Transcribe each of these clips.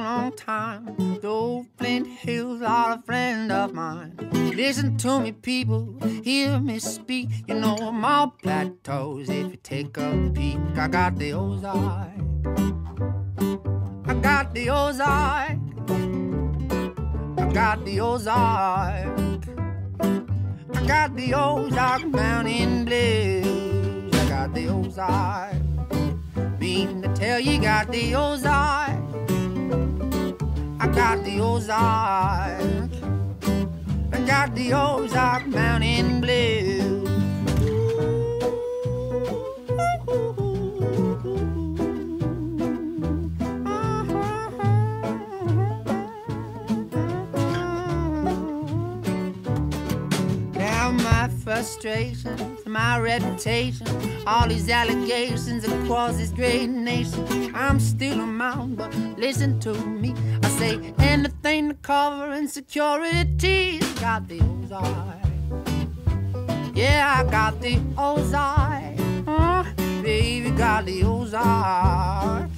long time. Those Flint Hills are a friend of mine. Listen to me, people, hear me speak. You know I'm all plateaus if you take a peek. I got the Ozark. I got the Ozark. I got the Ozark. I got the Ozark Mountain Blues. I got the Ozark. Mean to tell you, got the Ozark. I got the Ozark. I got the Ozark Mountain Blues. Frustrations, my reputation, all these allegations across this great nation. I'm still a mound, but listen to me. I say anything to cover insecurities. Got the Ozark. Yeah, I got the Ozark. Baby, got the Ozark.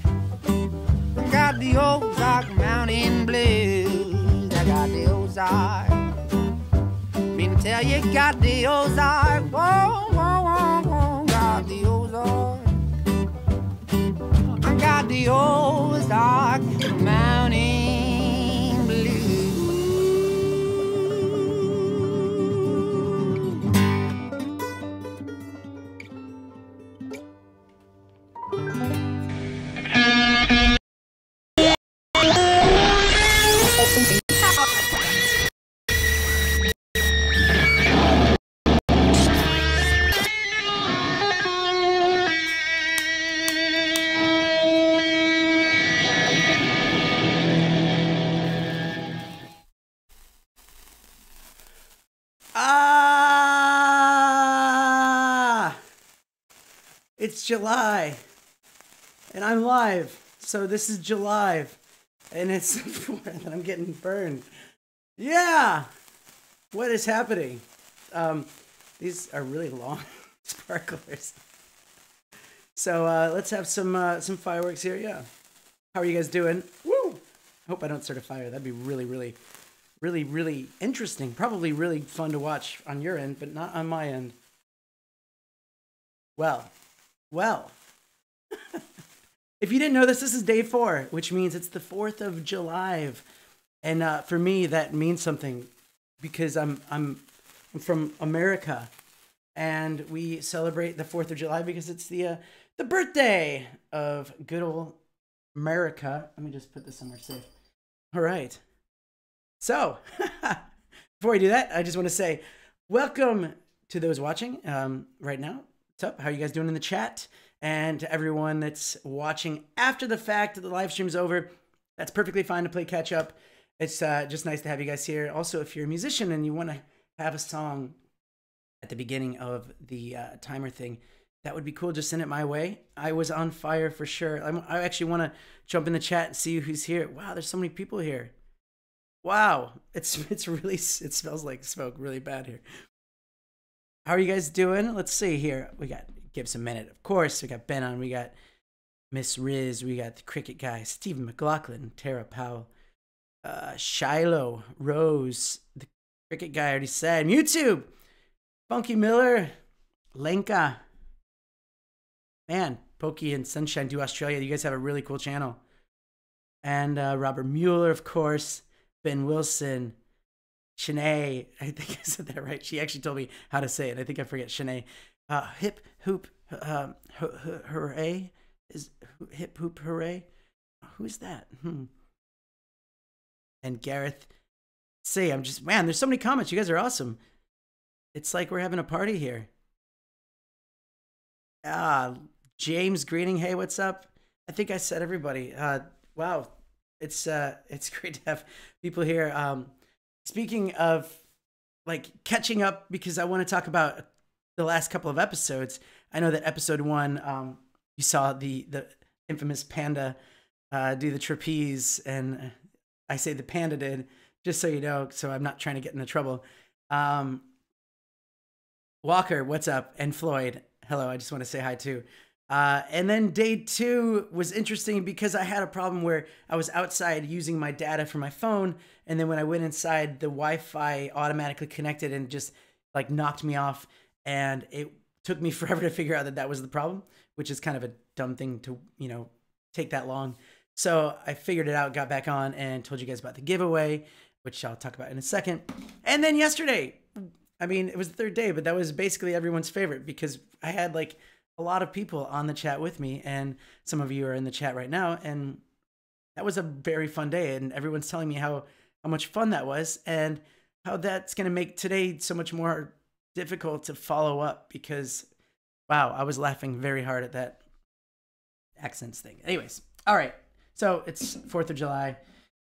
I got the Ozark Mountain Blues. I got the Ozark. Mean to tell you, got the Ozark. Whoa, whoa, whoa, whoa. Got the Ozark. I got the Ozark Mountain Blues. It's July, and I'm live, so this is Julyve, and it's and I'm getting burned. Yeah, what is happening? These are really long sparklers. So let's have some fireworks here. Yeah, how are you guys doing? Woo! I hope I don't start a fire. That'd be really interesting. Probably really fun to watch on your end, but not on my end. Well. If you didn't know this is day 4, which means it's the 4th of Julyve, and for me that means something because I'm from America, and we celebrate the 4th of July because it's the birthday of good old America. Let me just put this somewhere safe. All right. So before I do that, I just want to say welcome to those watching right now. What's up? How are you guys doing in the chat? And to everyone that's watching after the fact that the live stream's over, that's perfectly fine to play catch up. It's just nice to have you guys here. Also, if you're a musician and you want to have a song at the beginning of the timer thing, that would be cool. Just send it my way. I was on fire for sure. I actually want to jump in the chat and see who's here. Wow, there's so many people here. Wow, it smells like smoke really bad here. How are you guys doing? Let's see here. We got Gibbs a minute, of course. We got Ben on. We got Miss Riz. We got the Cricket Guy, Stephen McLaughlin, Tara Powell, Shiloh, Rose, the Cricket Guy. I already said. YouTube, Funky Miller, Lenka. Man, Pokey and Sunshine do Australia. You guys have a really cool channel. And Robert Mueller, of course. Ben Wilson. Shanae, I think I said that right. She actually told me how to say it. I think I forget Shanae. Hip hoop hooray is hip hoop hooray. Who's that? And Gareth, say I'm just man. There's so many comments. You guys are awesome. It's like we're having a party here. James greeting. Hey, what's up? I think I said everybody. Wow, it's great to have people here. Speaking of like catching up, because I want to talk about the last couple of episodes. I know that episode 1, you saw the infamous panda do the trapeze, and I say the panda did, just so you know, so I'm not trying to get into trouble. Walker, what's up? And Floyd, hello. I just want to say hi too. And then day 2 was interesting because I had a problem where I was outside using my data for my phone. And then when I went inside, the Wi-Fi automatically connected and just like knocked me off. And it took me forever to figure out that that was the problem, which is kind of a dumb thing to, take that long. So I figured it out, got back on and told you guys about the giveaway, which I'll talk about in a second. And then yesterday, I mean, it was the 3rd day, but that was basically everyone's favorite because I had like a lot of people on the chat with me, and some of you are in the chat right now, and that was a very fun day, and everyone's telling me how much fun that was and how that's going to make today so much more difficult to follow up because, wow, I was laughing very hard at that accents thing. Anyways, all right, so it's 4th of July.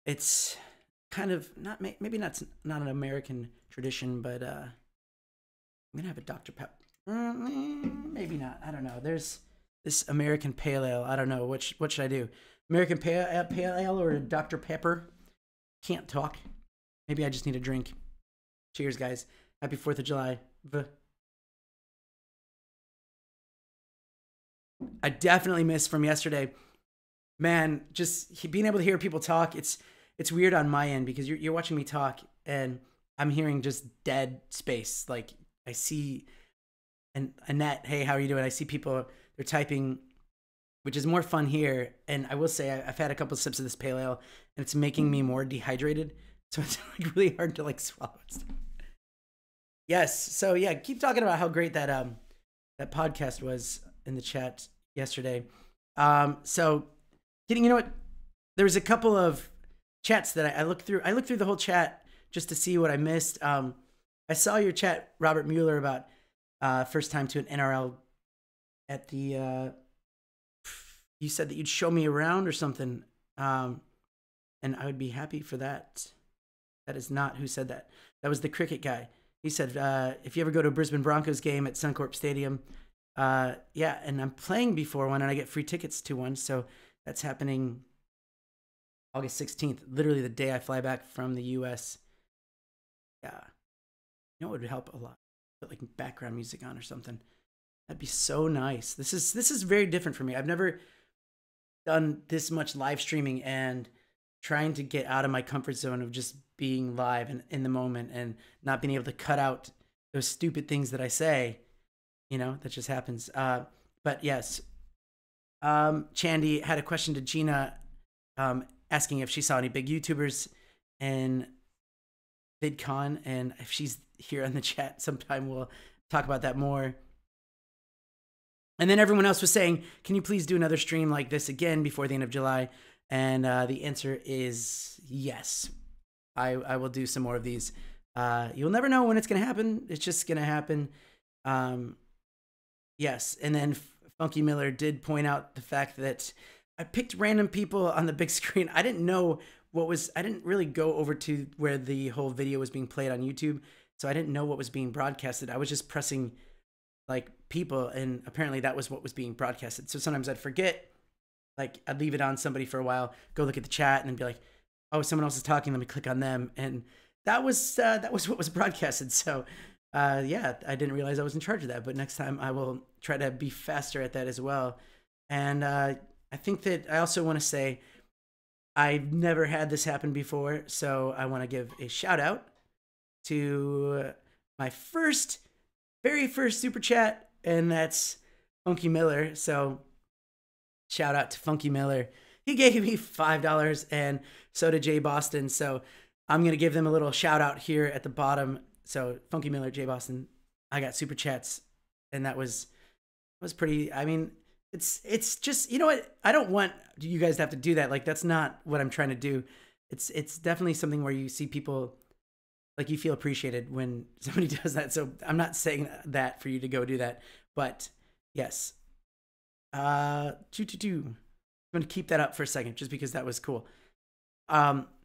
It's kind of maybe not an American tradition, but I'm gonna have a Dr. Pepper. Maybe not. I don't know. There's this American Pale Ale. I don't know. What should I do? American Pale Ale or Dr. Pepper? Can't talk. Maybe I just need a drink. Cheers, guys. Happy 4th of July. I definitely miss from yesterday. Man, just being able to hear people talk. It's weird on my end because you're watching me talk and I'm hearing just dead space. Like I see... And Annette, hey, how are you doing? I see people, they're typing, which is more fun here. And I will say, I've had a couple of sips of this pale ale, and it's making me more dehydrated. So it's like really hard to like swallow stuff. Yes. So yeah, keep talking about how great that that podcast was in the chat yesterday. So you know what? There was a couple of chats that I looked through. I looked through the whole chat just to see what I missed. I saw your chat, Robert Mueller, about first time to an NRL at the, you said that you'd show me around or something. And I would be happy for that. That is not who said that. That was the cricket guy. He said, if you ever go to a Brisbane Broncos game at Suncorp Stadium, yeah, and I'm playing before one and I get free tickets to one. So that's happening August 16th, literally the day I fly back from the US. Yeah. You know, it would help a lot. Put like background music on or something. That'd be so nice. This is very different for me. I've never done this much live streaming and trying to get out of my comfort zone of just being live and in the moment and not being able to cut out those stupid things that I say. That just happens. But yes, Chandy had a question to Gina, asking if she saw any big YouTubers in VidCon, and if she's here in the chat sometime, we'll talk about that more. And then everyone else was saying, can you please do another stream like this again before the end of July? And the answer is yes. I will do some more of these. You'll never know when it's going to happen. It's just going to happen. Yes. And then Funky Miller did point out the fact that I picked random people on the big screen. I didn't know I didn't really go over to where the whole video was being played on YouTube. So I didn't know what was being broadcasted. I was just pressing like people, and apparently that was what was being broadcasted. So sometimes I'd forget, like I'd leave it on somebody for a while, go look at the chat, and then be like, oh, someone else is talking, let me click on them. And that was what was broadcasted. So yeah, I didn't realize I was in charge of that, but next time I will try to be faster at that as well. And I think that I also want to say I've never had this happen before, so I want to give a shout out to my very first super chat, and that's Funky Miller. So shout out to Funky Miller. He gave me $5, and so did Jay Boston. So I'm going to give them a little shout out here at the bottom. So Funky Miller, Jay Boston, I got super chats, and that was pretty, I mean, it's just, you know what? I don't want you guys to have to do that. Like, that's not what I'm trying to do. It's definitely something where you see people, like, you feel appreciated when somebody does that. So I'm not saying that for you to go do that, but yes. I'm going to keep that up for a second just because that was cool.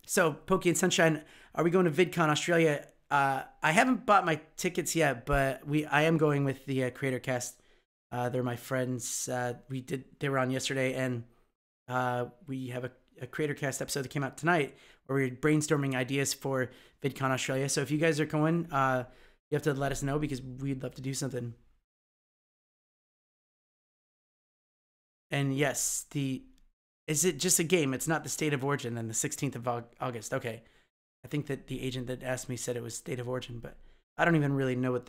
So Pokey and Sunshine, are we going to VidCon Australia? I haven't bought my tickets yet, but I am going with the Creator Cast. They're my friends. They were on yesterday, and we have a Creator Cast episode that came out tonight where we're brainstorming ideas for VidCon Australia. So if you guys are going, you have to let us know because we'd love to do something. And yes, is it just a game? It's not the state of origin and the 16th of August. Okay. I think that the agent that asked me said it was state of origin, but I don't even really know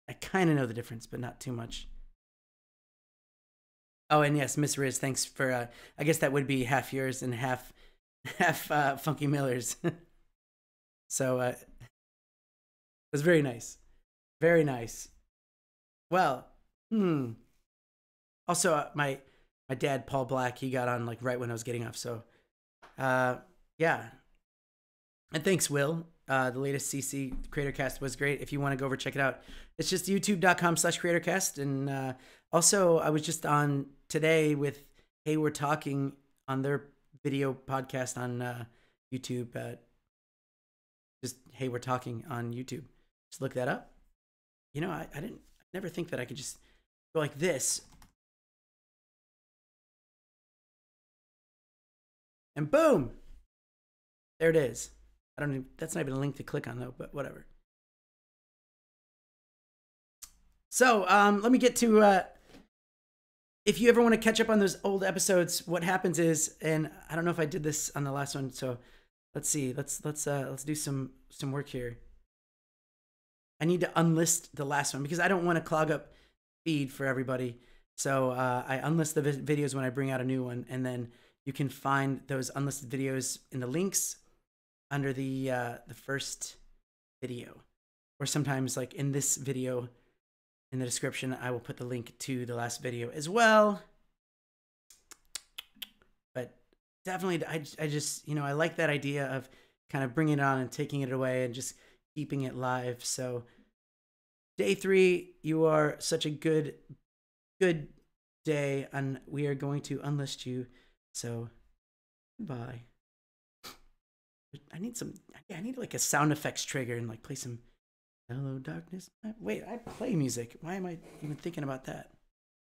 I kind of know the difference, but not too much. Oh, and yes, Miss Riz, thanks for, I guess that would be half yours and half Funky Miller's. So, it was very nice. Very nice. Well, also, my dad, Paul Black, he got on like right when I was getting off. So, yeah. And thanks, Will. The latest CC CreatorCast was great. If you want to go over, check it out. It's just youtube.com/CreatorCast. And also, I was just on today with Hey, We're Talking on their video podcast on YouTube. Just Hey, We're Talking on YouTube. Just look that up. You know, I never think that I could just go like this. And boom! There it is. That's not even a link to click on though, but whatever. So, let me get to, if you ever want to catch up on those old episodes, what happens is, and I don't know if I did this on the last one, so let's see. Let's do some work here. I need to unlist the last one because I don't want to clog up feed for everybody. So, I unlist the videos when I bring out a new one, and then you can find those unlisted videos in the links under the first video, or sometimes like in this video in the description, I will put the link to the last video as well. But definitely, I just, you know, I like that idea of kind of bringing it on and taking it away and just keeping it live. So day 3, you are such a good day, and we are going to unlist you. So goodbye. I need like a sound effects trigger and like play some Hello Darkness. Wait, I play music. Why am I even thinking about that?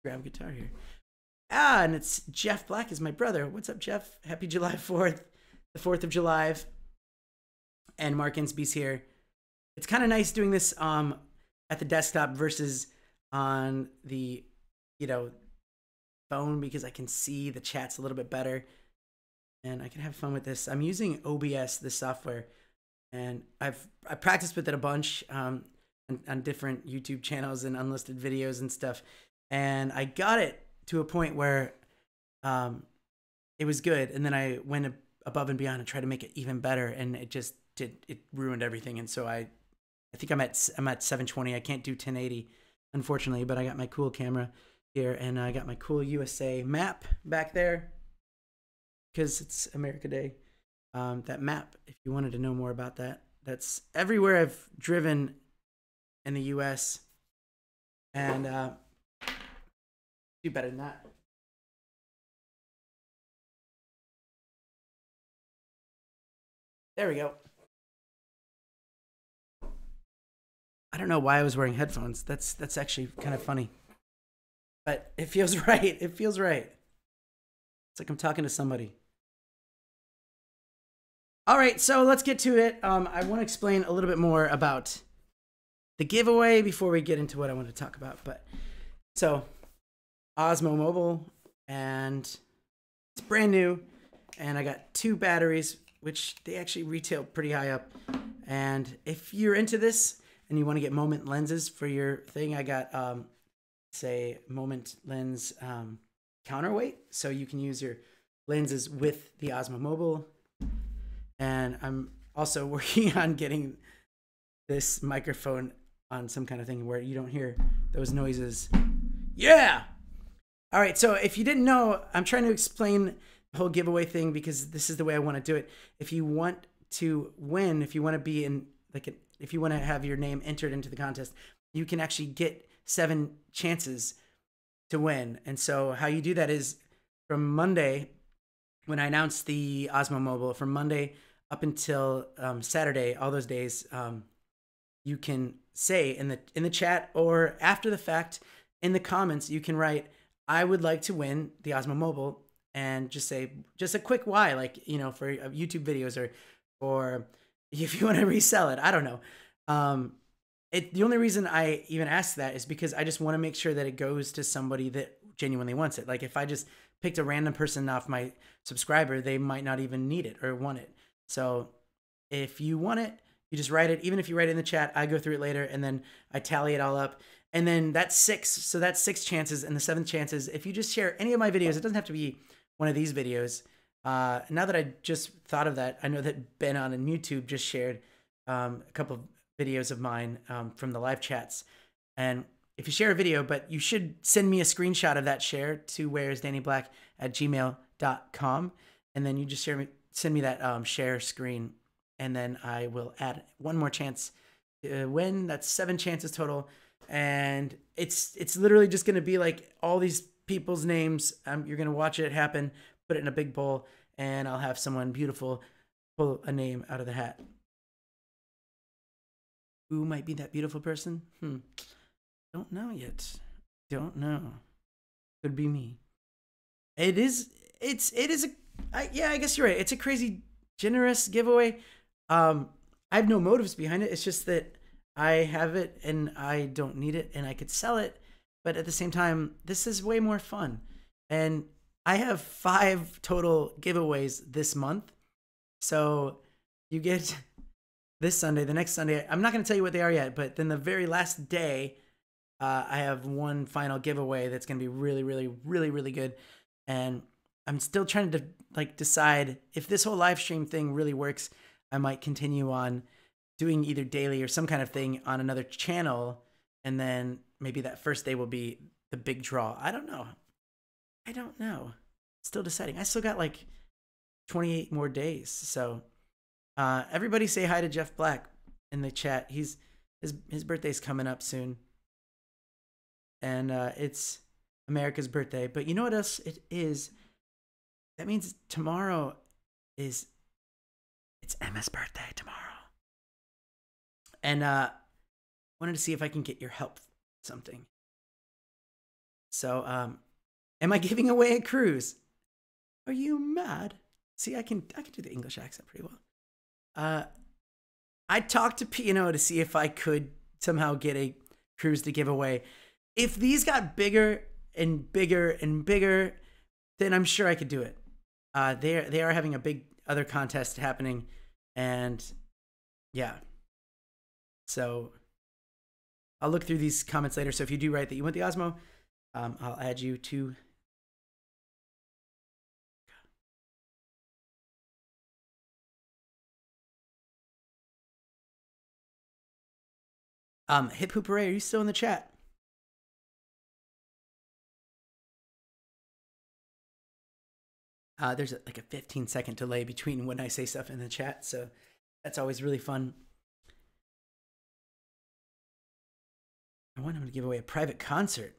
Grab a guitar here. And it's Jeff Black is my brother. What's up, Jeff? Happy July 4th, the 4th of Julyve. And Mark Insby's here. It's kind of nice doing this at the desktop versus on the, you know, phone, because I can see the chats a little bit better. And I can have fun with this. I'm using OBS, this software, and I practiced with it a bunch on different YouTube channels and unlisted videos and stuff. And I got it to a point where it was good. And then I went above and beyond and tried to make it even better, and it ruined everything. And so I think I'm at 720. I can't do 1080, unfortunately, but I got my cool camera here, and I got my cool USA map back there, because it's America Day. That map, if you wanted to know more about that, that's everywhere I've driven in the US. And do better than that. There we go. I don't know why I was wearing headphones. That's actually kind of funny. But it feels right. It feels right. It's like I'm talking to somebody. All right, so let's get to it. I want to explain a little bit more about the giveaway before we get into what I want to talk about. But so Osmo Mobile, and it's brand new, and I got 2 batteries, which they actually retail pretty high up. And if you're into this and you want to get moment lenses for your thing, I got say moment lens counterweight, so you can use your lenses with the Osmo Mobile. And I'm also working on getting this microphone on some kind of thing where you don't hear those noises. Yeah! All right, so if you didn't know, I'm trying to explain the whole giveaway thing because this is the way I want to do it. If you want to win, if you want to be in, like, if you want to have your name entered into the contest, you can actually get 7 chances to win. And so how you do that is from Monday, when I announced the Osmo Mobile, from Monday up until Saturday, all those days, you can say in the chat or after the fact in the comments, you can write, I would like to win the Osmo Mobile, and just say just a quick why, like, you know, for YouTube videos, or if you want to resell it. I don't know. The only reason I even ask that is because I just want to make sure that it goes to somebody that genuinely wants it. Like if I just picked a random person off my subscriber, they might not even need it or want it. So if you want it, you just write it. Even if you write it in the chat, I go through it later and then I tally it all up. And then that's 6. So that's 6 chances. And the 7th chance is if you just share any of my videos, it doesn't have to be one of these videos. Now that I just thought of that, I know that Ben on YouTube just shared a couple of videos of mine from the live chats. And if you share a video, but you should send me a screenshot of that share to whereisdannyblack@gmail.com. And then you just send me that share screen. And then I will add one more chance to win. That's 7 chances total. And it's literally just going to be like all these people's names. You're going to watch it happen, put it in a big bowl, and I'll have someone beautiful pull a name out of the hat. Who might be that beautiful person? Don't know yet. Don't know. Could be me. It is I guess you're right. It's a crazy generous giveaway. I have no motives behind it. It's just that I have it and I don't need it and I could sell it. But at the same time, this is way more fun. And I have 5 total giveaways this month. So you get this Sunday, the next Sunday. I'm not going to tell you what they are yet, but then the very last day, I have one final giveaway that's going to be really, really, really, really good. And I'm still trying to decide if this whole live stream thing really works. I might continue on doing either daily or some kind of thing on another channel. And then maybe that first day will be the big draw. I don't know. Still deciding. I still got 28 more days. So everybody say hi to Jeff Black in the chat. His birthday's coming up soon. And it's America's birthday. But you know what else it is? That means tomorrow it's Emma's birthday tomorrow. And wanted to see if I can get your help with something. So am I giving away a cruise? Are you mad? See, I can do the English accent pretty well. I talked to P&O to see if I could somehow get a cruise to give away. If these got bigger and bigger and bigger, then I'm sure I could do it. They are having a big other contest happening, and yeah. So I'll look through these comments later. So if you do write that you want the Osmo, I'll add you to. Hip Hooperay, are you still in the chat? There's a 15-second delay between when I say stuff in the chat, so that's always really fun. I want him to give away a private concert.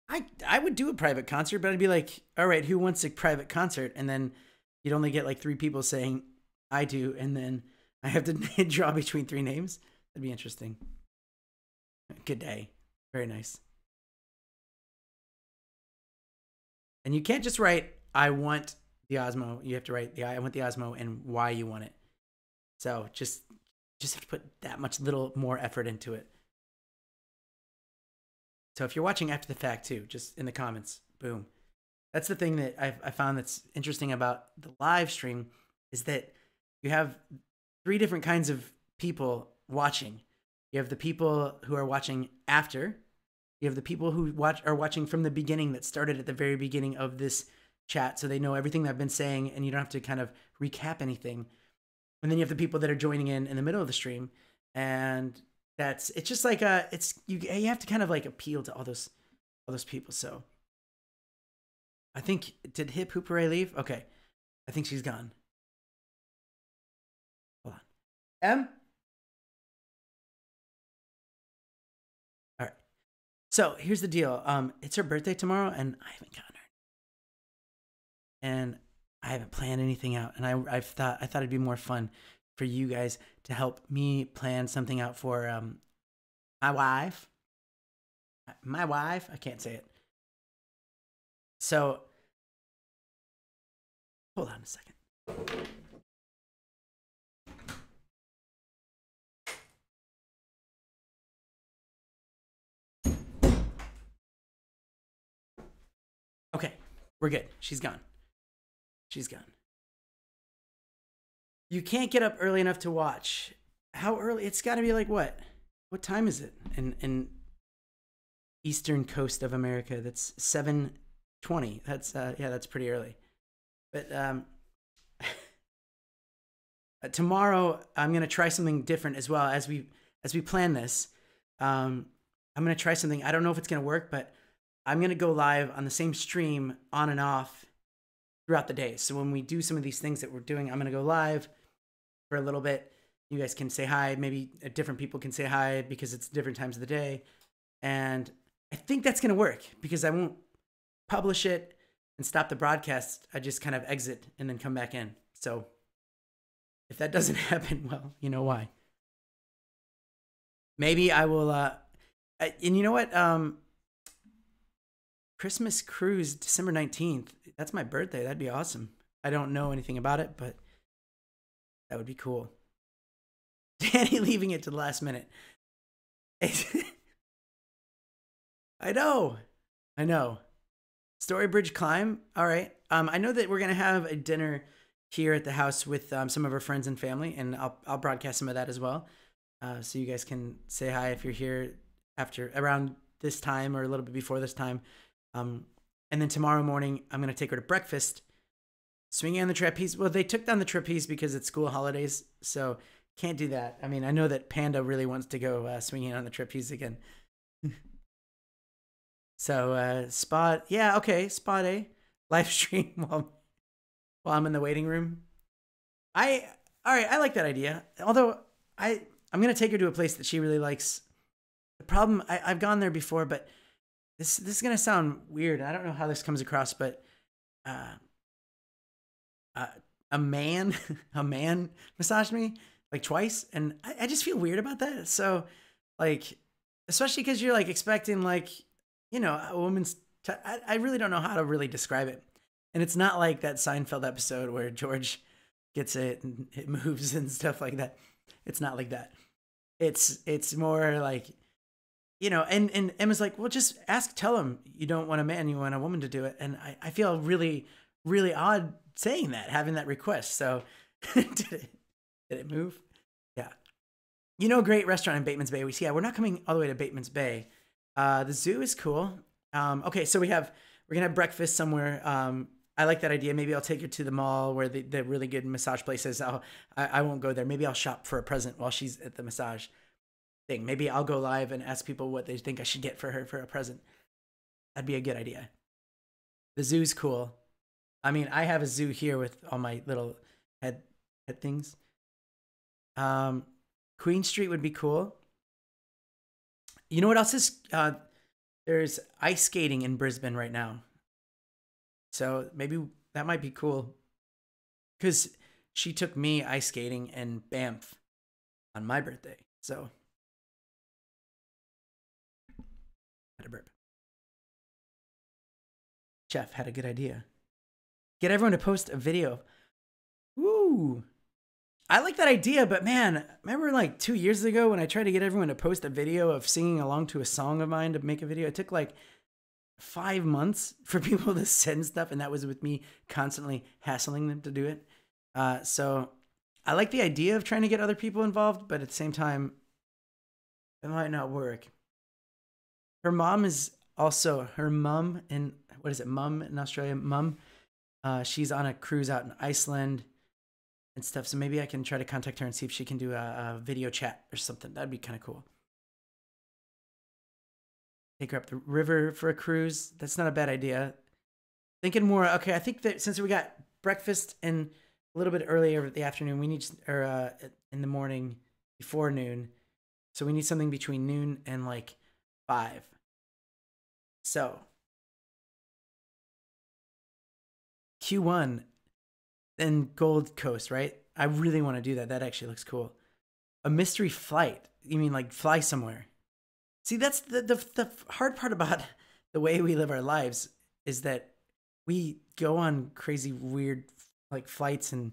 I would do a private concert, but I'd be like, all right, who wants a private concert? And then you'd only get 3 people saying I do, and then I have to draw between 3 names. That'd be interesting. Good day. Very nice. And you can't just write, I want the Osmo. You have to write, I want the Osmo and why you want it. So just have to put that much little more effort into it. So if you're watching after the fact too, just in the comments, boom. That's the thing that I found that's interesting about the live stream is that you have 3 different kinds of people watching. You have the people who are watching after. You have the people who are watching from the beginning that started at the very beginning of this chat, so they know everything that I've been saying, and you don't have to kind of recap anything. And then you have the people that are joining in the middle of the stream, and it's just you have to kind of appeal to all those people. So I think, did Hip Hooperay leave? Okay, I think she's gone. Hold on, M. So here's the deal. It's her birthday tomorrow, and I haven't gotten her, and I haven't planned anything out. And I thought it'd be more fun for you guys to help me plan something out for my wife. My wife. I can't say it. So hold on a second. Okay, we're good. She's gone. She's gone. You can't get up early enough to watch. How early? It's got to be like what? What time is it in eastern coast of America? That's 7:20. That's yeah, that's pretty early. But tomorrow I'm gonna try something different as well as we plan this. I'm gonna try something. I don't know if it's gonna work, but I'm gonna go live on the same stream on and off throughout the day. So when we do some of these things that we're doing, I'm gonna go live for a little bit. You guys can say hi. Maybe different people can say hi because it's different times of the day. And I think that's gonna work because I won't publish it and stop the broadcast. I just kind of exit and then come back in. So if that doesn't happen, well, you know why. Maybe I will, and you know what? Christmas cruise, December 19th. That's my birthday. That'd be awesome. I don't know anything about it, but that would be cool. Danny leaving it to the last minute. I know. Storybridge climb. All right. I know that we're going to have a dinner here at the house with some of our friends and family, and I'll broadcast some of that as well. So you guys can say hi if you're here after around this time or a little bit before this time. And then tomorrow morning, I'm going to take her to breakfast, swinging on the trapeze. Well, they took down the trapeze because it's school holidays, so can't do that. I mean, I know that Panda really wants to go swinging on the trapeze again. So spot, yeah, okay, spot A, live stream while I'm in the waiting room. All right, I like that idea. Although I'm gonna take her to a place that she really likes. The problem, I've gone there before, but this is gonna sound weird. I don't know how this comes across, but a man massaged me like twice, and I just feel weird about that. So like, especially because you're like expecting like, you know, a woman's. I really don't know how to really describe it, and it's not like that Seinfeld episode where George gets it and it moves and stuff like that. It's not like that. It's more like, you know, and Emma's like, well, just tell him you don't want a man, you want a woman to do it. And I feel really, really odd saying that, having that request. So did it move? Yeah. You know, great restaurant in Bateman's Bay. Yeah, we're not coming all the way to Bateman's Bay. The zoo is cool. Okay, so we're gonna have breakfast somewhere. I like that idea. Maybe I'll take her to the mall where the really good massage place is. I won't go there. Maybe I'll shop for a present while she's at the massage thing. Maybe I'll go live and ask people what they think I should get for her for a present. That'd be a good idea. The zoo's cool. I mean, I have a zoo here with all my little head things. Queen Street would be cool. You know what else is? There's ice skating in Brisbane right now. So maybe that might be cool. Because she took me ice skating in Banff on my birthday. So, had a burp. Chef had a good idea. Get everyone to post a video. Woo! I like that idea, but man, remember like 2 years ago when I tried to get everyone to post a video of singing along to a song of mine to make a video? It took like 5 months for people to send stuff, and that was with me constantly hassling them to do it. So I like the idea of trying to get other people involved, but at the same time, it might not work. Her mom is also, mum in Australia, she's on a cruise out in Iceland and stuff. So maybe I can try to contact her and see if she can do a video chat or something. That'd be kind of cool. Take her up the river for a cruise. That's not a bad idea. Thinking more, okay, I think that since we got breakfast and a little bit earlier in the afternoon, we need, or in the morning before noon. So we need something between noon and like 5. So Q1, then Gold Coast, right? I really want to do that. That actually looks cool. A mystery flight. You mean like fly somewhere? See, that's the hard part about the way we live our lives is that we go on crazy, weird like flights and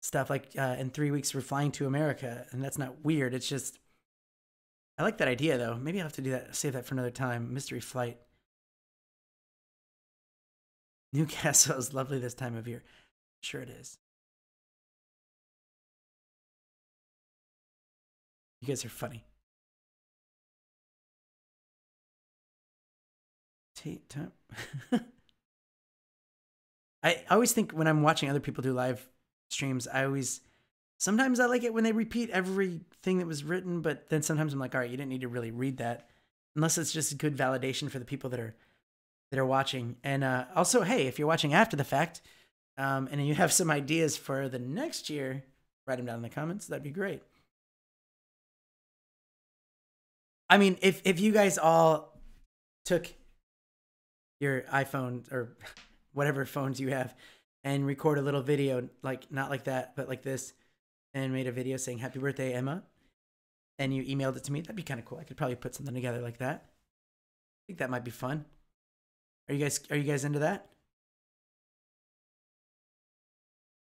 stuff. Like in 3 weeks, we're flying to America, and that's not weird. It's just, I like that idea though. Maybe I'll have to do that. Save that for another time. Mystery flight. Newcastle is lovely this time of year. Sure it is. You guys are funny. I always think when I'm watching other people do live streams, sometimes I like it when they repeat everything that was written, but then sometimes I'm like, all right, you didn't need to really read that, unless it's just good validation for the people that are watching. And also, hey, if you're watching after the fact, and you have some ideas for the next year, write them down in the comments. That'd be great. I mean, if you guys all took your iPhone or whatever phones you have and record a little video, like not like that, but like this, and made a video saying happy birthday, Emma, and you emailed it to me, that'd be kind of cool. I could probably put something together like that. I think that might be fun. Are you guys into that?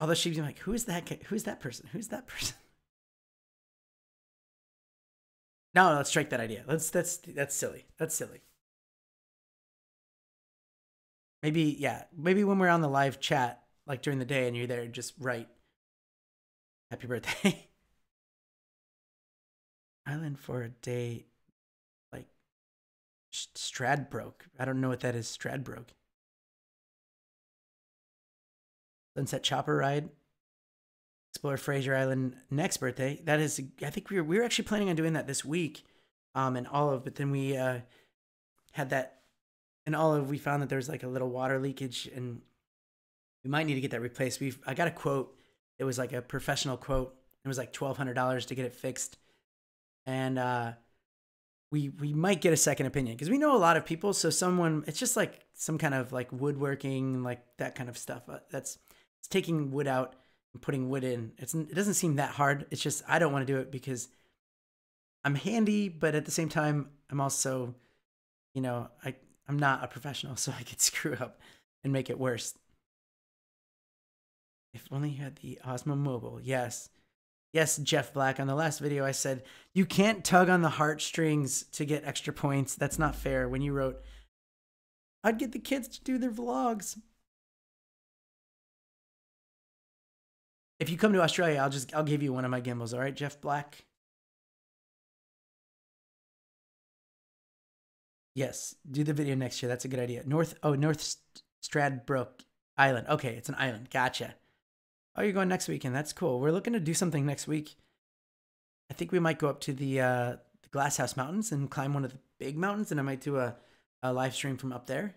Although she'd be like, who's that person? Who's that person? No, let's strike that idea. That's silly. That's silly. Maybe when we're on the live chat, like during the day and you're there, just write happy birthday. Island for a day, like Stradbroke. I don't know what that is. Stradbroke. Sunset Chopper Ride. Explore Fraser Island next birthday. That is, I think we were actually planning on doing that this week, in Olive, but then we had that in Olive. We found that there was like a little water leakage, and we might need to get that replaced. I got a quote. It was like a professional quote. It was like $1,200 to get it fixed, and we might get a second opinion because we know a lot of people. So it's just like some kind of like woodworking, like that kind of stuff. It's taking wood out and putting wood in. It doesn't seem that hard. It's just I don't want to do it because I'm handy, but at the same time I'm also, I'm not a professional, so I could screw up and make it worse. If only you had the Osmo Mobile. Yes, Jeff Black. On the last video I said you can't tug on the heartstrings to get extra points. That's not fair. When you wrote, I'd get the kids to do their vlogs. If you come to Australia, I'll give you one of my gimbals. All right, Jeff Black. Yes, do the video next year. That's a good idea. North Stradbroke Island. Okay, it's an island. Gotcha. Oh, you're going next weekend. That's cool. We're looking to do something next week. I think we might go up to the Glasshouse Mountains and climb one of the big mountains, and I might do a live stream from up there.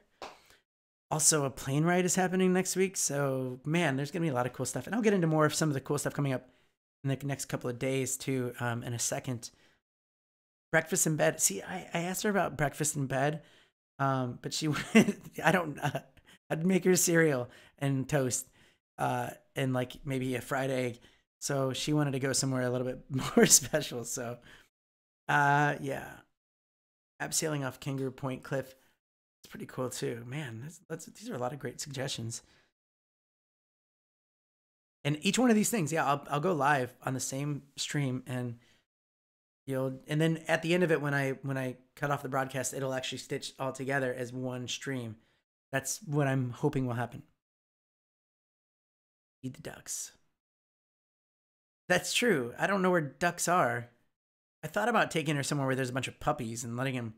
Also, a plane ride is happening next week. So, man, there's going to be a lot of cool stuff. And I'll get into more of some of the cool stuff coming up in the next couple of days, too, in a second. Breakfast in bed. See, I asked her about breakfast in bed, but she I'd make her cereal and toast and, like, maybe a fried egg. So she wanted to go somewhere a little bit more special. So, yeah. Abseiling off Kangaroo Point Cliff. It's pretty cool too, man. These are a lot of great suggestions. And each one of these things, yeah, I'll go live on the same stream, and then at the end of it, when I cut off the broadcast, it'll actually stitch all together as one stream. That's what I'm hoping will happen. Feed the ducks. That's true. I don't know where ducks are. I thought about taking her somewhere where there's a bunch of puppies and letting him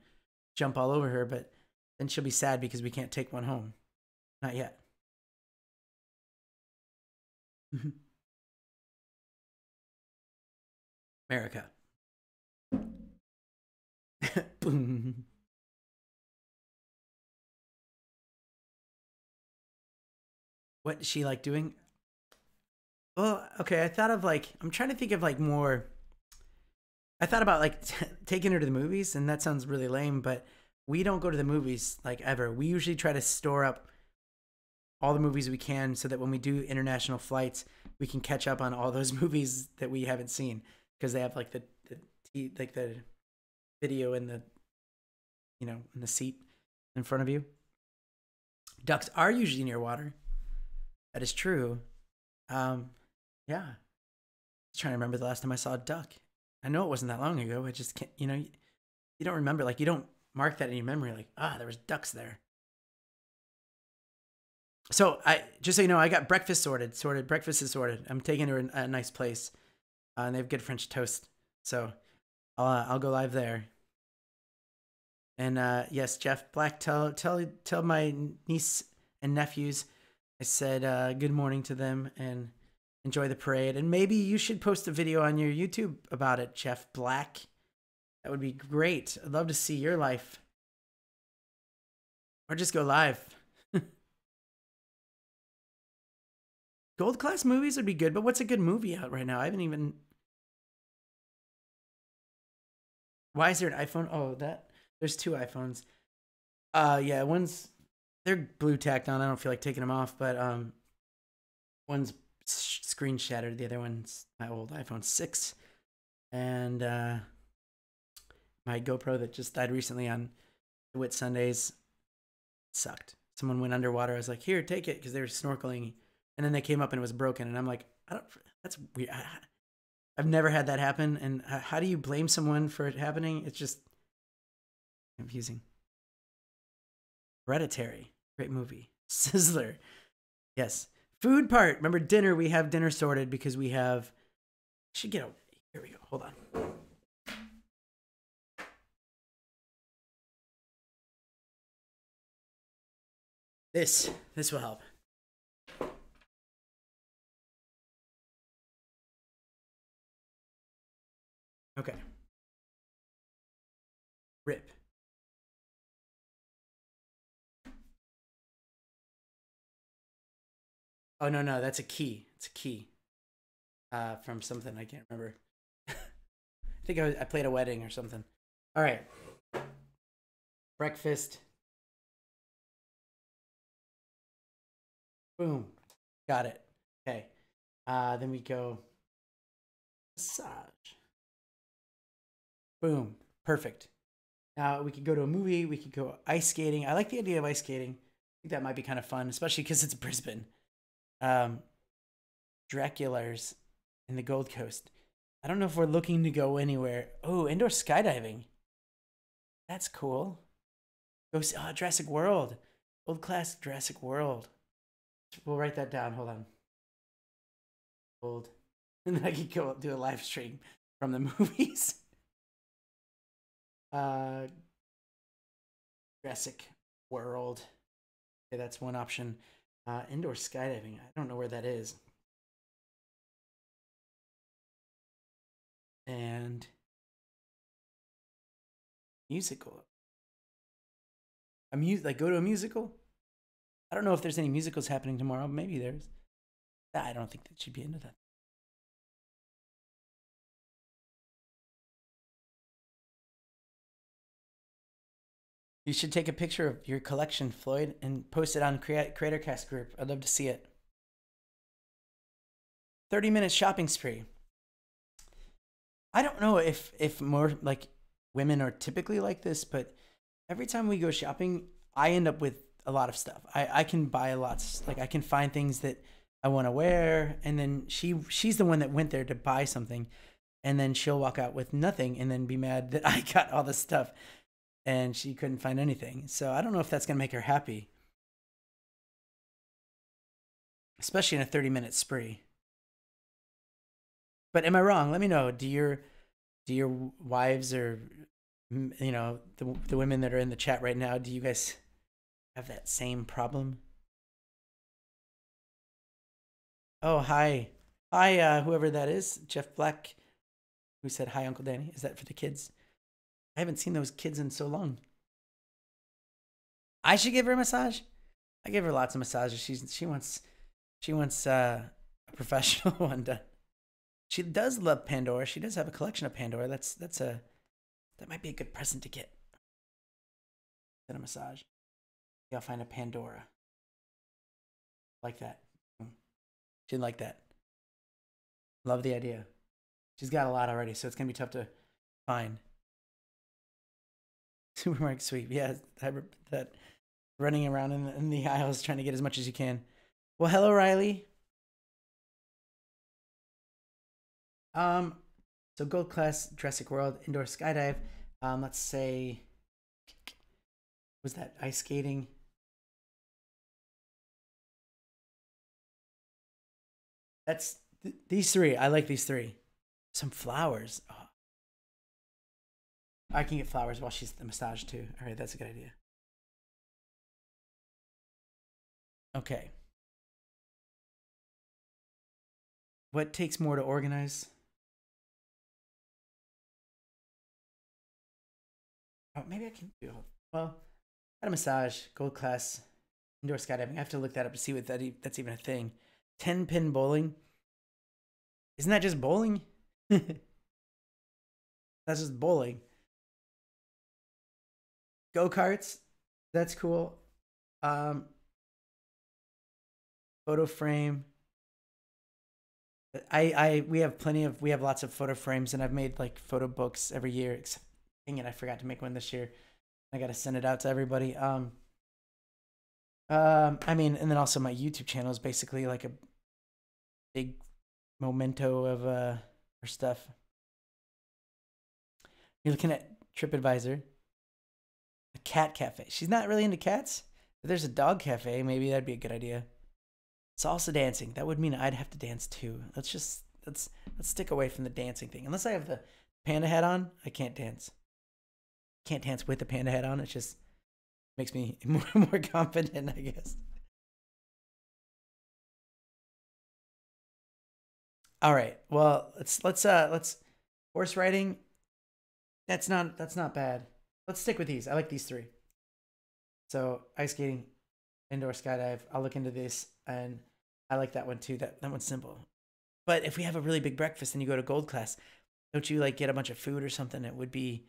jump all over her, but then she'll be sad because we can't take one home. Not yet. America. Boom. What does she like doing? Well, okay, I'm trying to think of like more. I thought about like taking her to the movies, and that sounds really lame, but we don't go to the movies like ever. We usually try to store up all the movies we can so that when we do international flights, we can catch up on all those movies that we haven't seen because they have like the video in the in the seat in front of you. Ducks are usually near water. That is true. Yeah. I was trying to remember the last time I saw a duck. I know it wasn't that long ago. I just can't, you don't remember, like you don't mark that in your memory, like, there was ducks there. So I just so you know, I got breakfast sorted. Breakfast is sorted. I'm taking her a nice place, and they have good French toast. So I'll go live there. And yes, Jeff Black, tell my niece and nephews I said good morning to them and enjoy the parade. And maybe you should post a video on your YouTube about it, Jeff Black. That would be great. I'd love to see your life. Or just go live. Gold class movies would be good, but what's a good movie out right now? I haven't even. Why is there an iPhone? Oh, there's two iPhones. Yeah, they're blue tacked on. I don't feel like taking them off, but one's screen shattered. The other one's my old iPhone 6, and my GoPro that just died recently on Whit Sundays sucked. Someone went underwater. I was like, "Here, take it," because they were snorkeling, and then they came up and it was broken. And I'm like, That's weird. I've never had that happen. And how do you blame someone for it happening? It's just confusing. Hereditary, great movie. Sizzler, yes. Food part. Remember dinner? We have dinner sorted because we have. Should get a. Here we go. Hold on. This will help. Okay. Rip. Oh no, that's a key. It's a key. From something I can't remember. I think I played a wedding or something. All right. Breakfast. Boom. Got it. Okay. Then we go massage. Boom. Perfect. Now we could go to a movie. We could go ice skating. I like the idea of ice skating. I think that might be kind of fun, especially because it's Brisbane. Dracula's in the Gold Coast. I don't know if we're looking to go anywhere. Oh, indoor skydiving. That's cool. Go see Jurassic World. Old class Jurassic World. We'll write that down. Hold on. Old. And then I could go do a live stream from the movies. Jurassic World. Okay, that's one option. Indoor skydiving. I don't know where that is. And musical. Like go to a musical? I don't know if there's any musicals happening tomorrow. Maybe there's. I don't think that should be into that. You should take a picture of your collection, Floyd, and post it on CreatorCast group. I'd love to see it. 30-minute shopping spree. I don't know if more like women are typically like this, but every time we go shopping, I end up with a lot of stuff. I can buy a lot. Like I can find things that I want to wear, and then she's the one that went there to buy something, and then she'll walk out with nothing, and then be mad that I got all this stuff, and she couldn't find anything. So I don't know if that's gonna make her happy, especially in a 30-minute spree. But am I wrong? Let me know. Do your wives or the women that are in the chat right now, do you guys have that same problem? Oh, hi. Hi, whoever that is. Jeff Black, who said hi, Uncle Danny. Is that for the kids? I haven't seen those kids in so long. I should give her a massage. I give her lots of massages. She wants a professional one done. She does love Pandora. She does have a collection of Pandora. That might be a good present to get. Get a massage. Maybe I'll find a Pandora. Like that. She'd like that. Love the idea. She's got a lot already, so it's gonna be tough to find. Supermarket sweep. Yeah, that running around in the aisles trying to get as much as you can. Well, hello, Riley. So gold class Jurassic World indoor skydive. Let's say, was that ice skating? That's these three. I like these three. Some flowers. Oh. I can get flowers while she's the massage too. All right, that's a good idea. Okay. What takes more to organize? Oh, maybe I can do. Well, I had a massage, gold class, indoor skydiving. I have to look that up to see what that's even a thing. 10-pin bowling. Isn't that just bowling? That's just bowling. Go-karts. That's cool. Photo frame. We have lots of photo frames, and I've made like photo books every year. Except, dang it, I forgot to make one this year. I gotta send it out to everybody. I mean, and then also my YouTube channel is basically like a big memento of our stuff. You're looking at TripAdvisor. A cat cafe. She's not really into cats. If there's a dog cafe, maybe that'd be a good idea. Salsa dancing. That would mean I'd have to dance too. Let's stick away from the dancing thing. Unless I have the panda hat on, I can't dance. Can't dance with the panda hat on. It just makes me more confident, I guess. All right. Well, let's horse riding. That's not bad. Let's stick with these. I like these three. So ice skating, indoor skydive. I'll look into this, and I like that one too. That one's simple. But if we have a really big breakfast and you go to gold class, don't you like get a bunch of food or something? It would be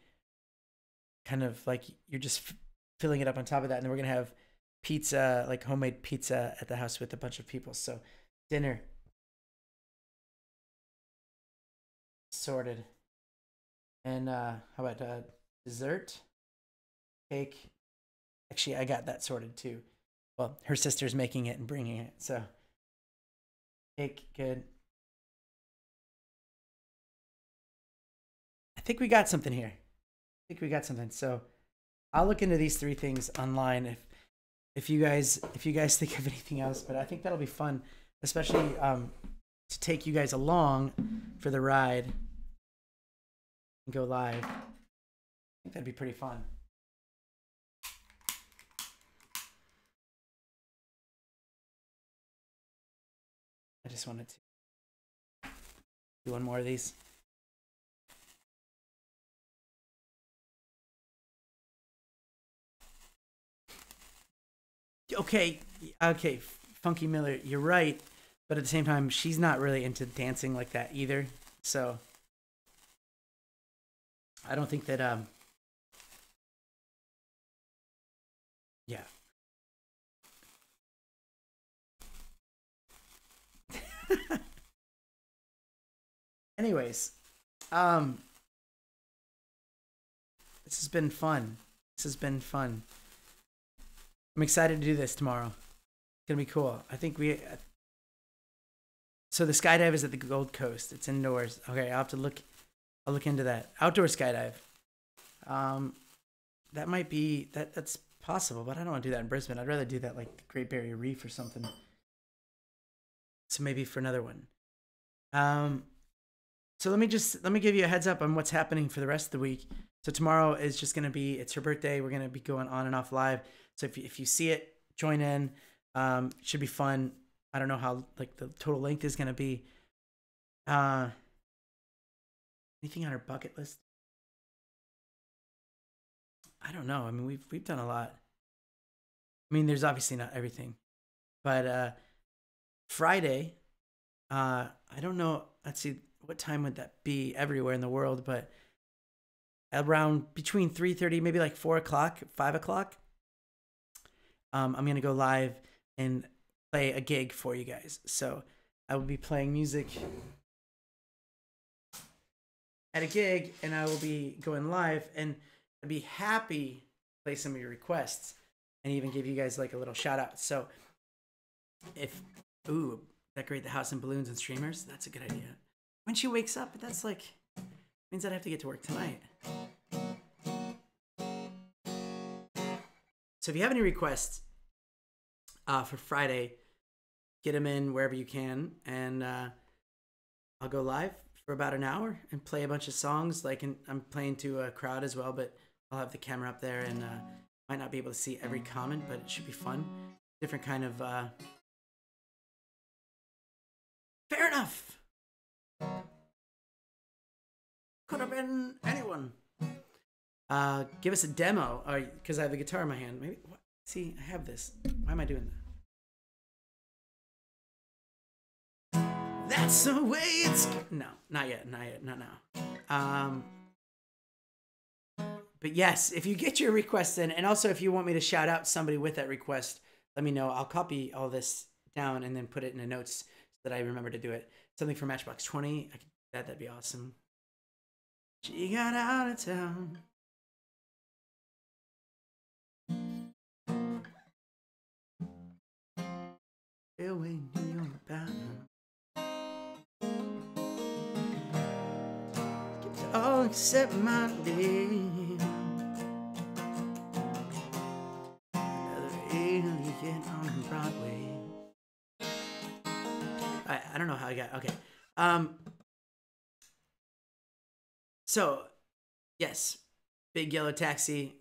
kind of like you're just filling it up on top of that, and then we're gonna have pizza, like homemade pizza at the house with a bunch of people. So dinner sorted, and how about dessert? Cake. Actually, I got that sorted too. Well, her sister's making it and bringing it, so cake, good. I think we got something here. I think we got something. So I'll look into these three things online if you guys think of anything else. But I think that'll be fun, especially to take you guys along for the ride and go live. I think that'd be pretty fun. I just wanted to do one more of these. Okay, Funky Miller, you're right, but at the same time, she's not really into dancing like that either. So I don't think that yeah. Anyways, this has been fun. I'm excited to do this tomorrow. It's gonna be cool. I think so the skydive is at the Gold Coast. It's indoors. Okay, I'll look into that. Outdoor skydive. That might be that's possible, but I don't want to do that in Brisbane. I'd rather do that like the Great Barrier Reef or something. So maybe for another one. So let me give you a heads up on what's happening for the rest of the week. So tomorrow is just gonna be, it's her birthday. We're gonna be going on and off live. So if you see it, join in. Should be fun. I don't know how like the total length is gonna be. Anything on our bucket list? I don't know. I mean, we've done a lot. I mean, there's obviously not everything, but Friday, I don't know. Let's see, what time would that be everywhere in the world? But around between 3:30, maybe like 4 o'clock, 5 o'clock. I'm gonna go live and play a gig for you guys. So I will be playing music at a gig, and I will be going live, and I'd be happy to play some of your requests and even give you guys like a little shout out. So if decorate the house in balloons and streamers, that's a good idea. When she wakes up, that's like means I'd have to get to work tonight. So if you have any requests for Friday, get them in wherever you can, and I'll go live for about an hour and play a bunch of songs. Like, I'm playing to a crowd as well, but I'll have the camera up there, and might not be able to see every comment, but it should be fun. Different kind of fair enough. Could have been anyone. Give us a demo, because I have the guitar in my hand. Maybe. What? See, I have this. Why am I doing that? That's the way it's. No, not yet. Not yet. Not now. But yes, if you get your requests in, and also if you want me to shout out somebody with that request, let me know. I'll copy all this down and then put it in the notes so that I remember to do it. Something for Matchbox 20. I could do that. That'd be awesome. She got out of town. Railway New York bound. All except my name. Another alien on Broadway. I don't know how I got. Okay. So, yes, Big Yellow Taxi.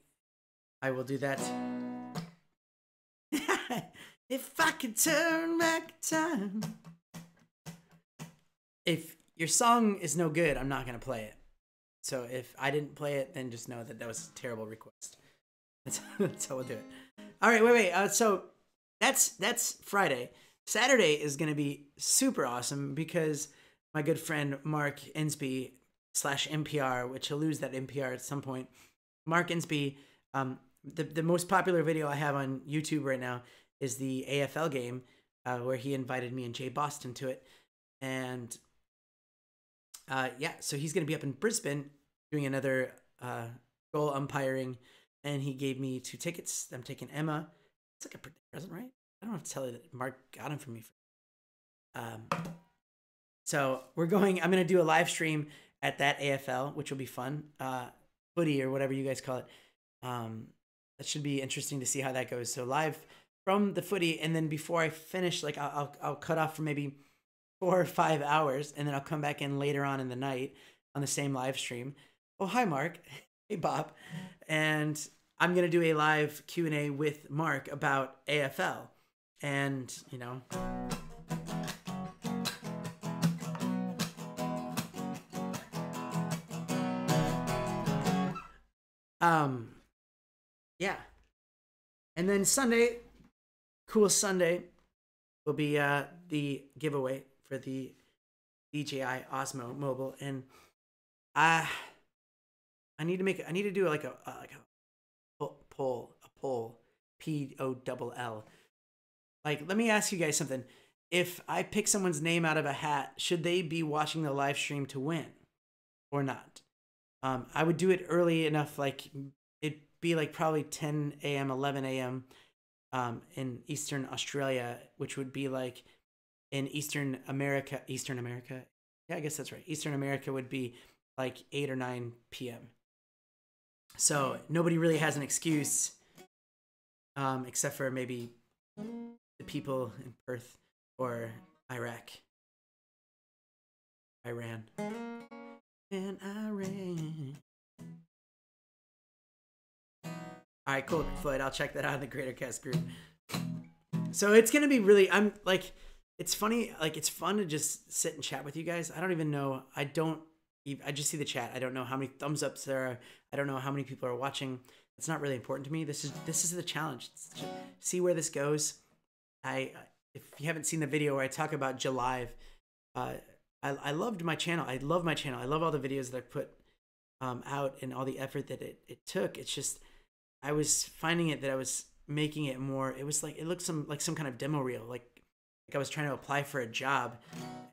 I will do that. If I could turn back time. If your song is no good, I'm not going to play it. So if I didn't play it, then just know that that was a terrible request. That's how we'll do it. All right, wait. So that's Friday. Saturday is going to be super awesome because my good friend Mark Insby /NPR, which he'll lose that NPR at some point. Mark Insby, the most popular video I have on YouTube right now is the AFL game where he invited me and Jay Boston to it. And yeah, so he's going to be up in Brisbane doing another goal umpiring, and he gave me 2 tickets. I'm taking Emma. It's like a present, right? I don't have to tell you that Mark got them for me. So I'm going to do a live stream at that AFL, which will be fun. Footy or whatever you guys call it. That should be interesting to see how that goes. So live from the footy, and then before I finish, like I'll cut off for maybe 4 or 5 hours, and then I'll come back in later on in the night on the same live stream. Oh, hi, Mark. Hey, Bob. And I'm going to do a live Q&A with Mark about AFL. And, you know, yeah. And then Sunday, cool Sunday, will be the giveaway for the DJI Osmo Mobile, and I need to do like a poll, POLL. Like, let me ask you guys something. If I pick someone's name out of a hat, should they be watching the live stream to win or not? I would do it early enough, like it'd be like probably 10 a.m., 11 a.m. In Eastern Australia, which would be like in Eastern America. Yeah, I guess that's right. Eastern America would be like 8 or 9 p.m. So nobody really has an excuse, except for maybe the people in Perth or Iran. And Iran. All right, cool, Floyd. I'll check that out in the Greater Cast group. So it's gonna be really. I'm like, it's funny. Like, it's fun to just sit and chat with you guys. I don't even know. I just see the chat. I don't know how many thumbs ups there are. I don't know how many people are watching. It's not really important to me. This is the challenge. See where this goes. If you haven't seen the video where I talk about Julyve, I loved my channel. I love my channel. I love all the videos that I put out and all the effort that it took. It's just, I was finding it that I was making it more. It was like, it looked like some kind of demo reel. Like I was trying to apply for a job,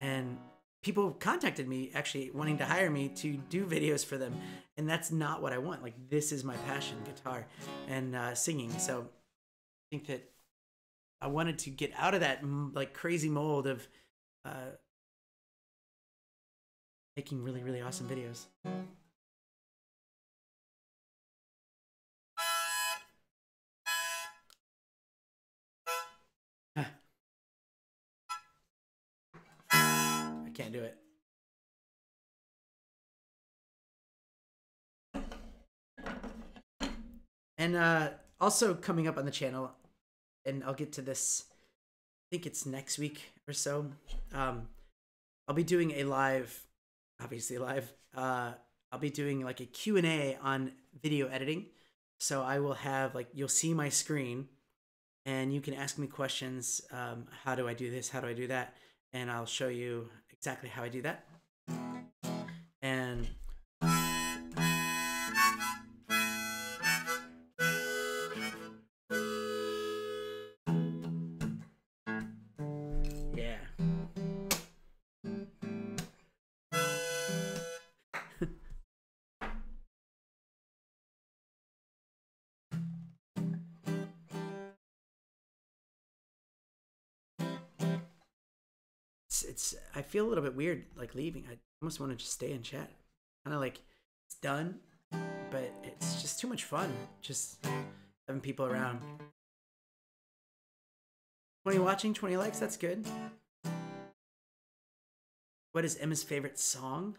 and people contacted me actually wanting to hire me to do videos for them. And that's not what I want. Like, this is my passion, guitar and singing. So I think that I wanted to get out of that like crazy mold of making really, really awesome videos. can't do it. And also coming up on the channel, and I'll get to this, I think it's next week or so. I'll be doing a live, obviously live. I'll be doing like a Q&A on video editing. So I will have like, you'll see my screen and you can ask me questions. How do I do this? How do I do that? And I'll show you exactly how I do that. And yeah. It's I feel a little bit weird like leaving. I almost want to just stay and chat. Kind of like it's done, but it's just too much fun just having people around. 20 watching, 20 likes, that's good. What is Emma's favorite song?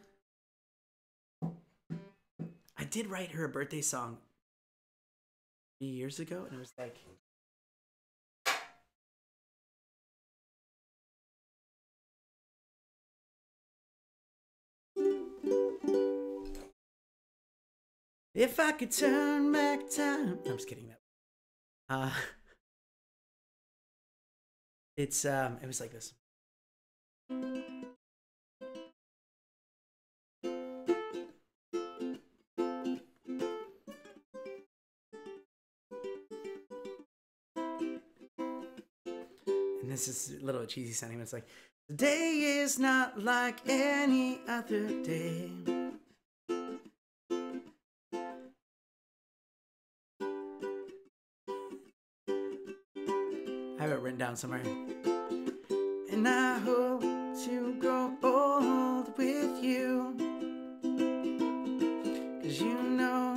I did write her a birthday song 3 years ago, and it was like, if I could turn back time. No, I'm just kidding. It was like this. And this is a little cheesy sounding, but it's like, the day is not like any other day. I have it written down somewhere. And I hope to grow old with you, 'cause you know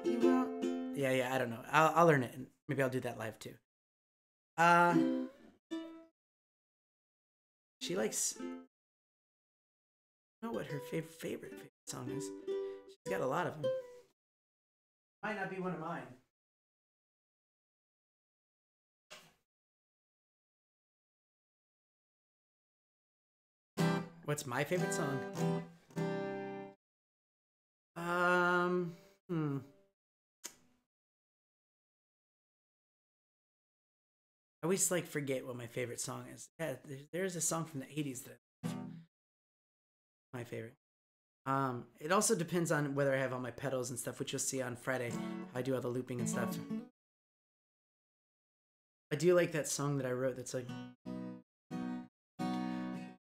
you won't. Yeah, I don't know. I'll learn it, and maybe I'll do that live too. She likes, I don't know what her favorite song is. She's got a lot of them. Might not be one of mine. What's my favorite song? I always like forget what my favorite song is. Yeah, there's a song from the 80s that my favorite. It also depends on whether I have all my pedals and stuff, which you'll see on Friday. I do all the looping and stuff. I do like that song that I wrote that's like,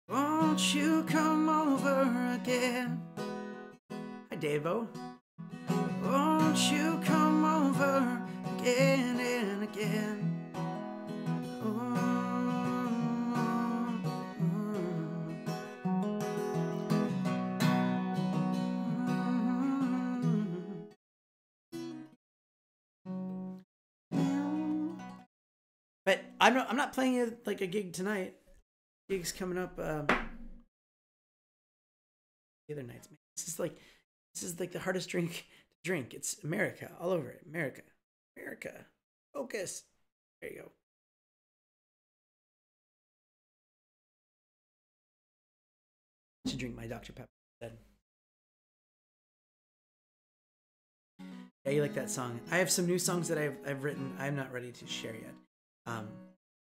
won't you come over again? Hi, Davo. Won't you come over again and again? But I'm not playing it like a gig tonight. Gig's coming up the other nights. Man. This is like the hardest drink to drink. It's America all over it. America. Focus. There you go. I should drink my Dr. Pepper instead. Yeah, you like that song. I have some new songs that I've written. I'm not ready to share yet.